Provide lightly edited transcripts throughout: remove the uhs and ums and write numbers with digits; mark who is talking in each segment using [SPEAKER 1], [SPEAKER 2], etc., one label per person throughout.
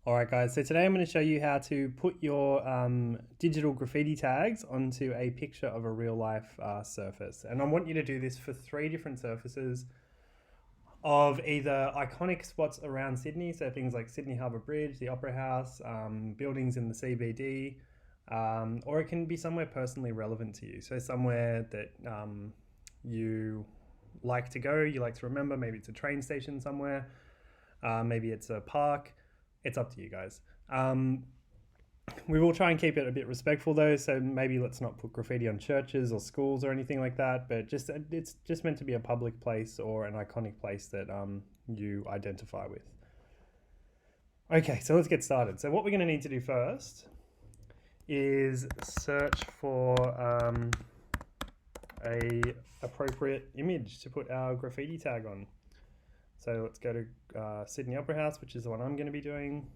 [SPEAKER 1] Alright guys, so today I'm going to show you how to put your digital graffiti tags onto a picture of a real life surface. And I want you to do this for 3 different surfaces of either iconic spots around Sydney, so things like Sydney Harbour Bridge, the Opera House, buildings in the CBD, or it can be somewhere personally relevant to you. So somewhere that you like to go, you like to remember, maybe it's a train station somewhere, maybe it's a park. It's up to you guys. We will try and keep it a bit respectful though, so maybe let's not put graffiti on churches or schools or anything like that, but it's just meant to be a public place or an iconic place that you identify with. Okay, so let's get started. So what we're going to need to do first is search for a appropriate image to put our graffiti tag on. So let's go to Sydney Opera House, which is the one I'm going to be doing.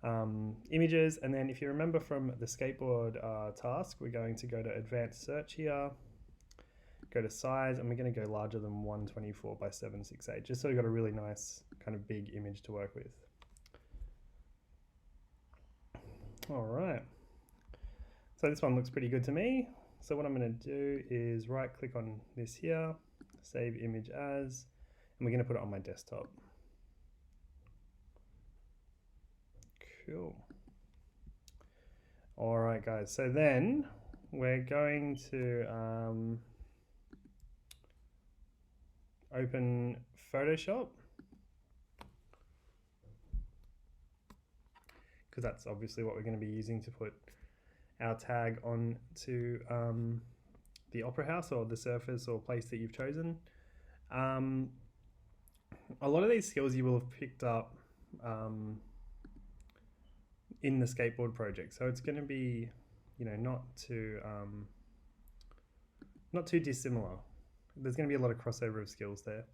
[SPEAKER 1] Images, and then if you remember from the skateboard task, we're going to go to advanced search here, go to size, and we're going to go larger than 124 by 768, just so we've got a really nice kind of big image to work with. All right, so this one looks pretty good to me. So what I'm going to do is right click on this here, save image as, and we're going to put it on my desktop. Cool. All right, guys. So then we're going to open Photoshop, because that's obviously what we're going to be using to put our tag on to the Opera House or the surface or place that you've chosen. A lot of these skills you will have picked up in the skateboard project, so it's going to be, you know, not too dissimilar. There's going to be a lot of crossover of skills there.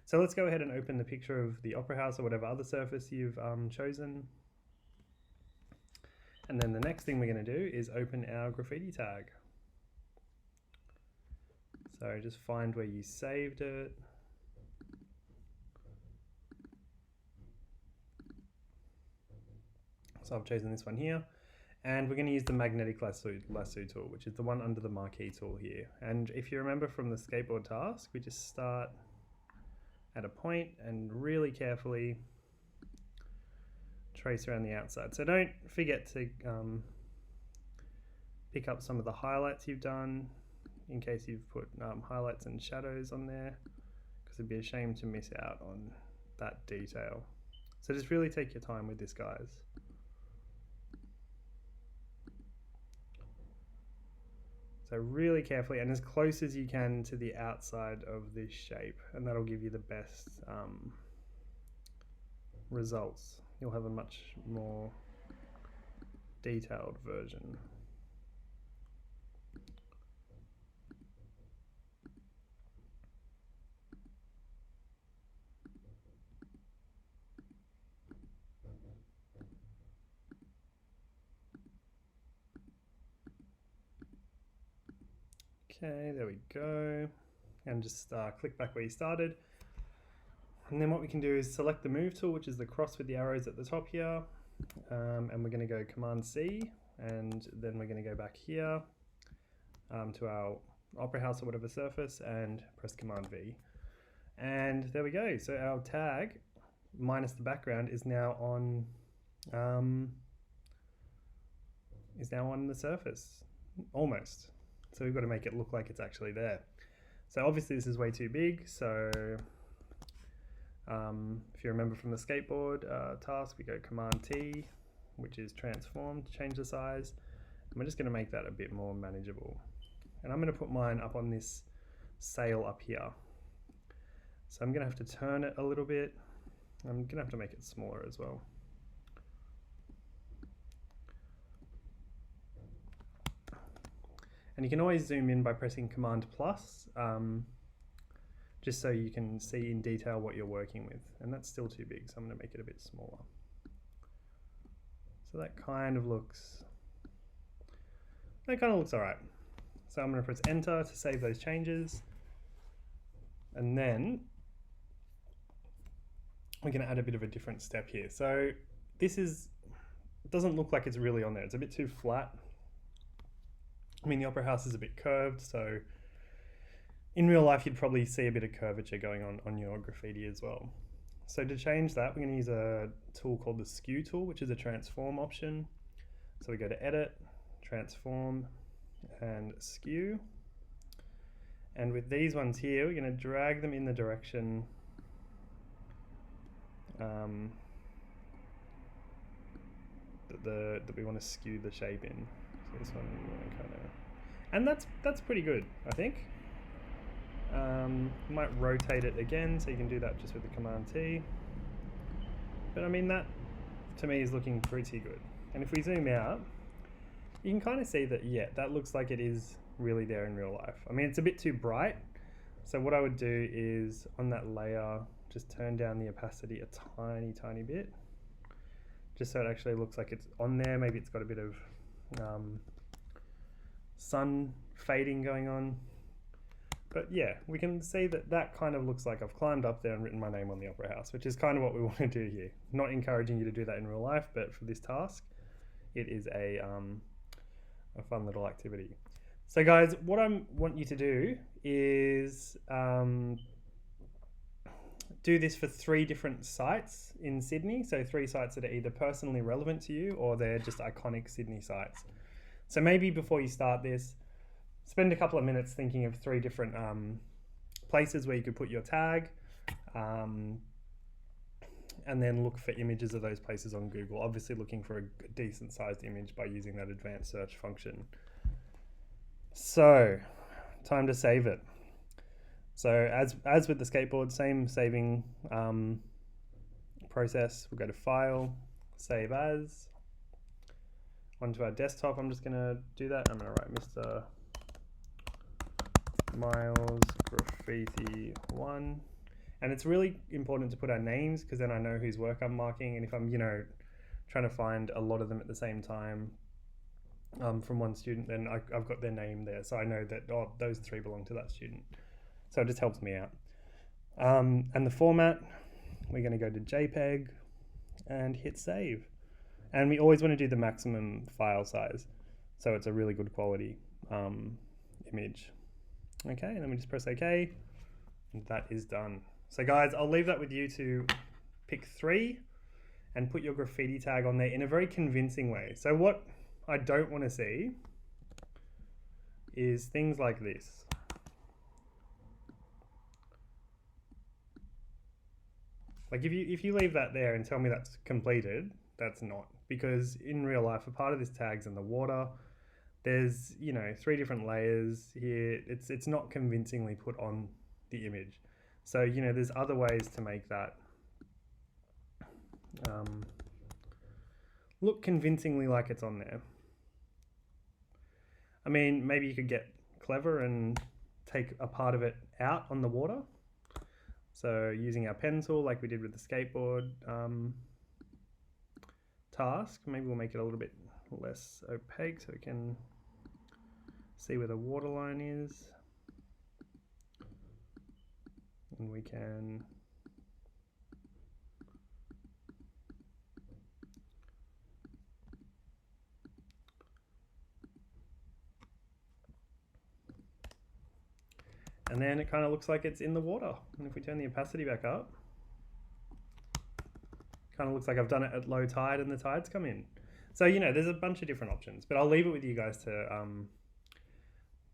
[SPEAKER 1] So let's go ahead and open the picture of the Opera House or whatever other surface you've chosen. And then the next thing we're going to do is open our graffiti tag. So just find where you saved it. So I've chosen this one here, and we're going to use the magnetic lasso tool, which is the one under the marquee tool here. And if you remember from the skateboard task, we just start at a point and really carefully trace around the outside. So don't forget to pick up some of the highlights you've done in case you've put highlights and shadows on there, because it'd be a shame to miss out on that detail. So just really take your time with this, guys. So really carefully and as close as you can to the outside of this shape, and that'll give you the best results. You'll have a much more detailed version. Okay, there we go. And just click back where you started. And then what we can do is select the move tool, which is the cross with the arrows at the top here. And we're going to go Command C, and then we're going to go back here to our Opera House or whatever surface and press Command V. And there we go. So our tag, minus the background, is now on the surface, almost. So we've got to make it look like it's actually there. So obviously this is way too big, so if you remember from the skateboard task, we go Command T, which is transform to change the size. And we're just going to make that a bit more manageable. And I'm going to put mine up on this sail up here. So I'm going to have to turn it a little bit. I'm going to have to make it smaller as well. And you can always zoom in by pressing Command plus, just so you can see in detail what you're working with. And that's still too big, so I'm going to make it a bit smaller. So that kind of looks all right. So I'm going to press Enter to save those changes. And then we're going to add a bit of a different step here. So this doesn't look like it's really on there. It's a bit too flat. I mean, the Opera House is a bit curved, so in real life you'd probably see a bit of curvature going on your graffiti as well. So to change that, we're going to use a tool called the Skew tool, which is a transform option. So we go to Edit, Transform, and Skew. And with these ones here, we're going to drag them in the direction that we want to skew the shape in. So this one we want to kind of, and that's pretty good, I think. Might rotate it again, so you can do that just with the Command T. But I mean, that to me is looking pretty good. And if we zoom out, you can kind of see that, yeah, that looks like it is really there in real life. I mean, it's a bit too bright. So what I would do is on that layer, just turn down the opacity a tiny bit, just so it actually looks like it's on there. Maybe it's got a bit of sun fading going on. But yeah, we can see that kind of looks like I've climbed up there and written my name on the Opera House, which is kind of what we want to do here. Not encouraging you to do that in real life, but for this task, it is a fun little activity. So guys, what I want you to do is do this for 3 different sites in Sydney. So 3 sites that are either personally relevant to you or they're just iconic Sydney sites. So maybe before you start this, spend a couple of minutes thinking of 3 different places where you could put your tag, and then look for images of those places on Google, obviously looking for a decent sized image by using that advanced search function. So, time to save it. So as with the skateboard, same saving process. We'll go to File, Save As. Onto our desktop, I'm just going to do that. I'm going to write Mr. Miles Graffiti 1. And it's really important to put our names, because then I know whose work I'm marking. And if I'm, trying to find a lot of them at the same time from one student, then I've got their name there. So I know that, oh, those 3 belong to that student. So it just helps me out. And the format, we're going to go to JPEG and hit save. And we always want to do the maximum file size, so it's a really good quality image. Okay, and then we just press OK, and that is done. So guys, I'll leave that with you to pick 3 and put your graffiti tag on there in a very convincing way. So what I don't want to see is things like this. Like if you leave that there and tell me that's completed, that's not. Because in real life, a part of this tag's in the water. There's 3 different layers here. It's not convincingly put on the image. So there's other ways to make that look convincingly like it's on there. I mean, maybe you could get clever and take a part of it out on the water. So using our pen tool like we did with the skateboard task, maybe we'll make it a little bit less opaque so we can see where the waterline is. And we can and then it kind of looks like it's in the water. And if we turn the opacity back up, kind of looks like I've done it at low tide and the tides come in. So, there's a bunch of different options, but I'll leave it with you guys to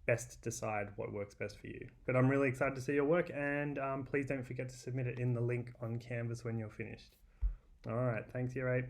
[SPEAKER 1] best decide what works best for you. But I'm really excited to see your work, and please don't forget to submit it in the link on Canvas when you're finished. All right, thanks, Year 8.